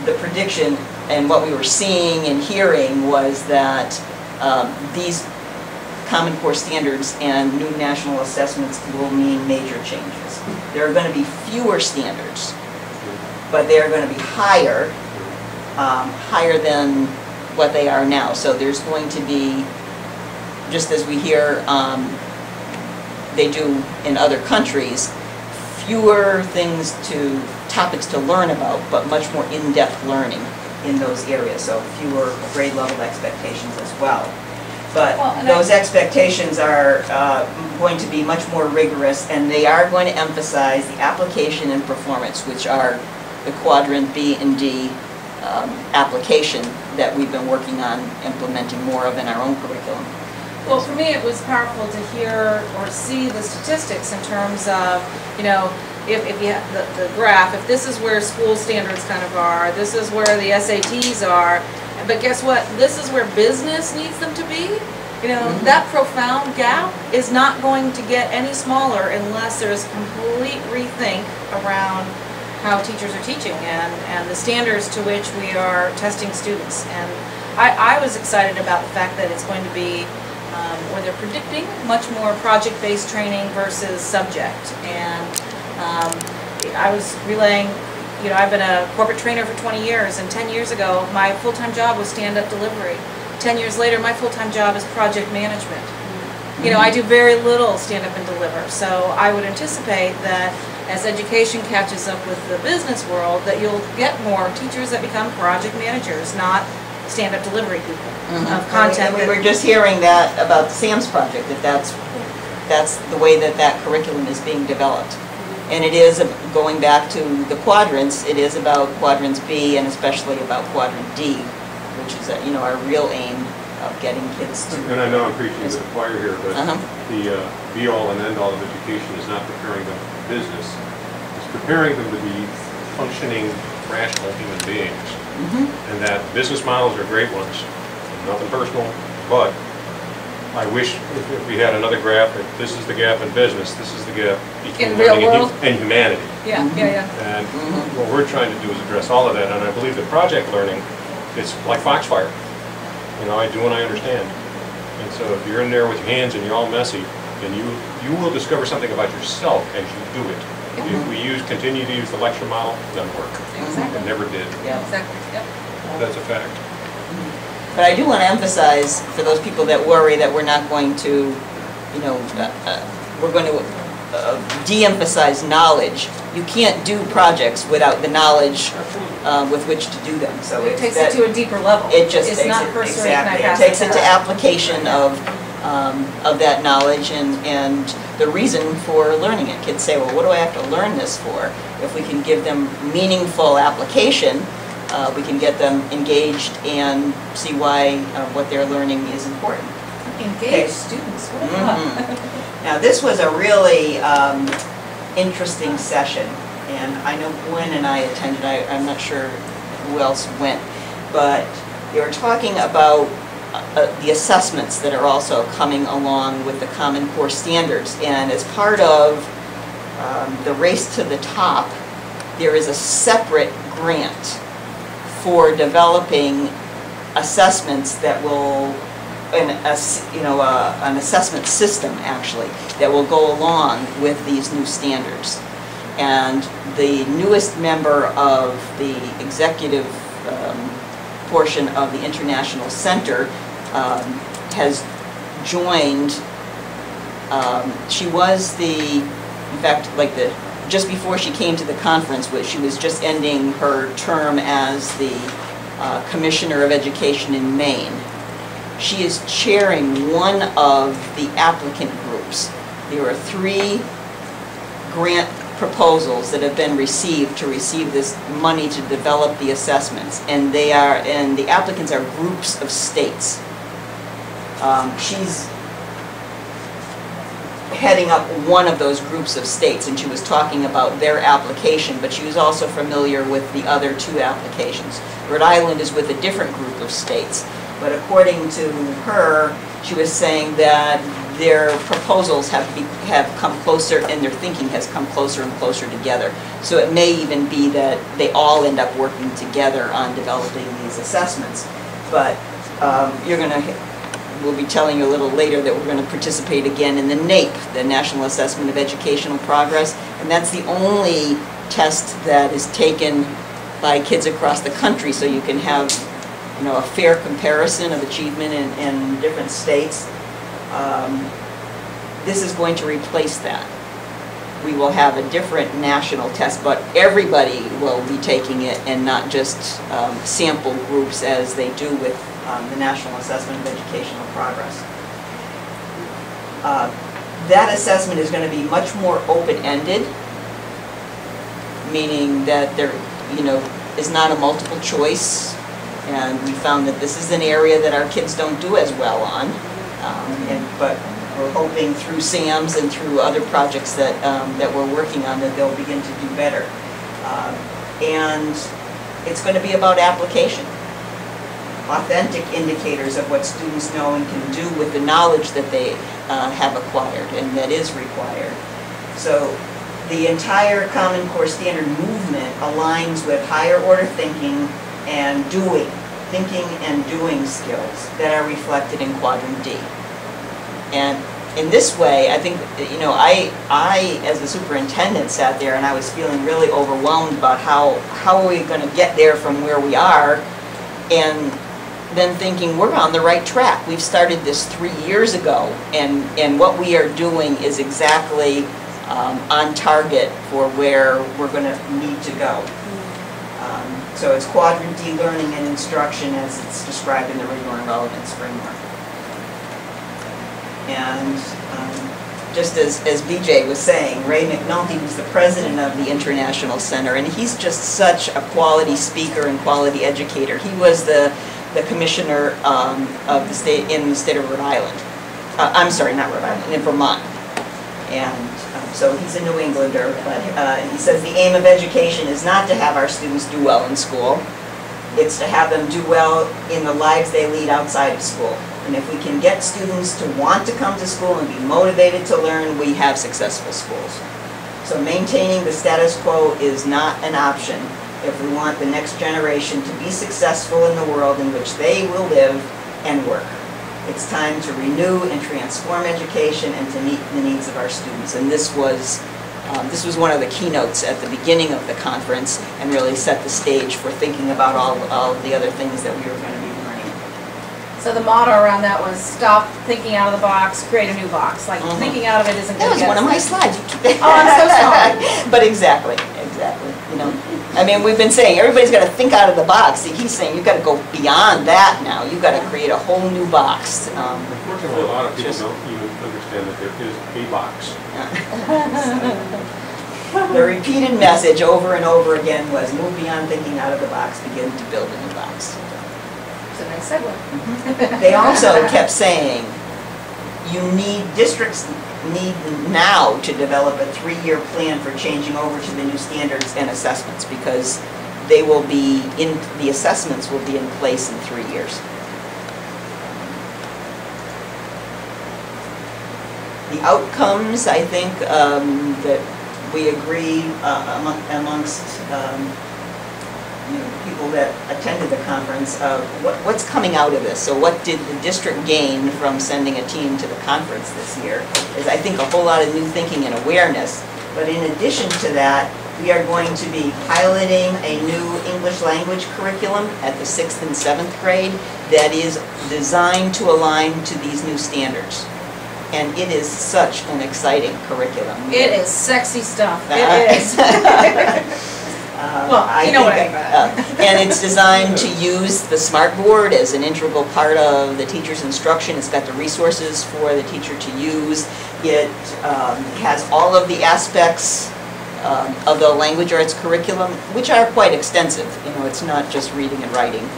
the prediction and what we were seeing and hearing was that these Common Core standards and new national assessments will mean major changes. There are going to be fewer standards, but they are going to be higher, higher than what they are now. So there's going to be, just as we hear they do in other countries, fewer topics to learn about, but much more in-depth learning in those areas. So fewer grade level expectations as well. But those expectations are going to be much more rigorous, and they are going to emphasize the application and performance, which are the quadrant B and D application that we've been working on implementing more of in our own curriculum. Well, for me it was powerful to hear or see the statistics in terms of, you know, if you have the graph, if this is where school standards kind of are, this is where the SATs are, but guess what? This is where business needs them to be. You know, that profound gap is not going to get any smaller unless there's complete rethink around how teachers are teaching and the standards to which we are testing students. And I was excited about the fact that it's going to be where they're predicting much more project-based training versus subject. And I was relaying, you know, I've been a corporate trainer for 20 years, and 10 years ago my full-time job was stand-up delivery. 10 years later my full-time job is project management. You know, I do very little stand-up and deliver, so I would anticipate that as education catches up with the business world, that you'll get more teachers that become project managers, not stand-up delivery people of content. And we were just hearing that about Sam's project, that's the way that curriculum is being developed. And it is, going back to the quadrants, it is about quadrants B and especially about quadrant D, which is you know, our real aim of getting kids to. And I know I'm preaching to the choir here, but the be-all and end-all of education is not preparing them for business. It's preparing them to be functioning, rational human beings. And that business models are great ones, nothing personal, but I wish if we had another graph, that this is the gap in business, this is the gap between learning and humanity. And what we're trying to do is address all of that, and I believe that project learning, it's like Foxfire. You know, I do and I understand. And so if you're in there with your hands and you're all messy, then you will discover something about yourself as you do it. If we continue to use the lecture model, it doesn't work. It never did. That's a fact. But I do want to emphasize, for those people that worry that we're not going to, you know, we're going to de-emphasize knowledge. You can't do projects without the knowledge with which to do them. So it takes it to a deeper level. It just takes it takes it to application of that knowledge and the reason for learning it. Kids say, well, what do I have to learn this for? If we can give them meaningful application, we can get them engaged and see why what they're learning is important. Engaged students. What Now this was a really interesting session, and I know Gwen and I attended. I'm not sure who else went, but they were talking about the assessments that are also coming along with the Common Core standards, and as part of the race to the top, there is a separate grant for developing assessments that will, an assessment system actually, that will go along with these new standards. And the newest member of the executive portion of the International Center has joined. She was in fact, just before she came to the conference, she was just ending her term as the Commissioner of Education in Maine. She is chairing one of the applicant groups. There are 3 grant proposals that have been received to receive this money to develop the assessments, and the applicants are groups of states. She's heading up one of those groups of states, and she was talking about their application, but she was also familiar with the other 2 applications. Rhode Island is with a different group of states, but according to her, she was saying that their proposals have come closer, and their thinking has come closer and closer together. So it may even be that they all end up working together on developing these assessments. But we'll be telling you a little later that we're going to participate again in the NAEP, the National Assessment of Educational Progress, and that's the only test that is taken by kids across the country, so you can have, you know, a fair comparison of achievement in different states. This is going to replace that. We will have a different national test, but everybody will be taking it, and not just sample groups as they do with the National Assessment of Educational Progress. That assessment is going to be much more open-ended, meaning that there, you know, is not a multiple choice, and we found that this is an area that our kids don't do as well on, but we're hoping through SAMs and through other projects that we're working on that they'll begin to do better. And it's going to be about application. Authentic indicators of what students know and can do with the knowledge that they have acquired and that is required. So the entire Common Core Standard movement aligns with higher order thinking and doing skills that are reflected in Quadrant D. And in this way, I think, you know, I as a superintendent sat there and I was feeling really overwhelmed about how are we going to get there from where we are, and then thinking we're on the right track. We've started this 3 years ago, and what we are doing is exactly on target for where we're going to need to go. So it's Quadrant D learning and instruction as it's described in the Rigor and Relevance Framework. And just as BJ was saying, Ray McNulty was the president of the International Center, and he's just such a quality speaker and quality educator. He was the commissioner of the state in the state of Rhode Island. I'm sorry, not Rhode Island, in Vermont. And so he's a New Englander, but he says the aim of education is not to have our students do well in school. It's to have them do well in the lives they lead outside of school. And if we can get students to want to come to school and be motivated to learn, we have successful schools. So maintaining the status quo is not an option if we want the next generation to be successful in the world in which they will live and work. It's time to renew and transform education and to meet the needs of our students. And this was one of the keynotes at the beginning of the conference, and really set the stage for thinking about all of the other things that we were going to be learning. So the motto around that was stop thinking out of the box, create a new box. Like thinking out of it isn't going to get us. That was one of my slides. Oh, I'm so sorry. But exactly. You know, I mean, we've been saying everybody's got to think out of the box. He's saying you've got to go beyond that now. You've got to create a whole new box. Unfortunately, a lot of people don't even understand that there is a box. The repeated message over and over again was move beyond thinking out of the box, begin to build a new box. It's a nice segue. They also kept saying districts need now to develop a 3-year plan for changing over to the new standards and assessments, because the assessments will be in place in 3 years. The outcomes, I think, that we agree amongst people that attended the conference, what's coming out of this. So what did the district gain from sending a team to the conference this year is, I think, a whole lot of new thinking and awareness. But in addition to that, we are going to be piloting a new English language curriculum at the 6th and 7th grade that is designed to align to these new standards. And it is such an exciting curriculum. It is sexy stuff. It is. Well, you know what I mean. And it's designed to use the smartboard as an integral part of the teacher's instruction. It's got the resources for the teacher to use. It has all of the aspects of the language arts curriculum, which are quite extensive. You know, it's not just reading and writing.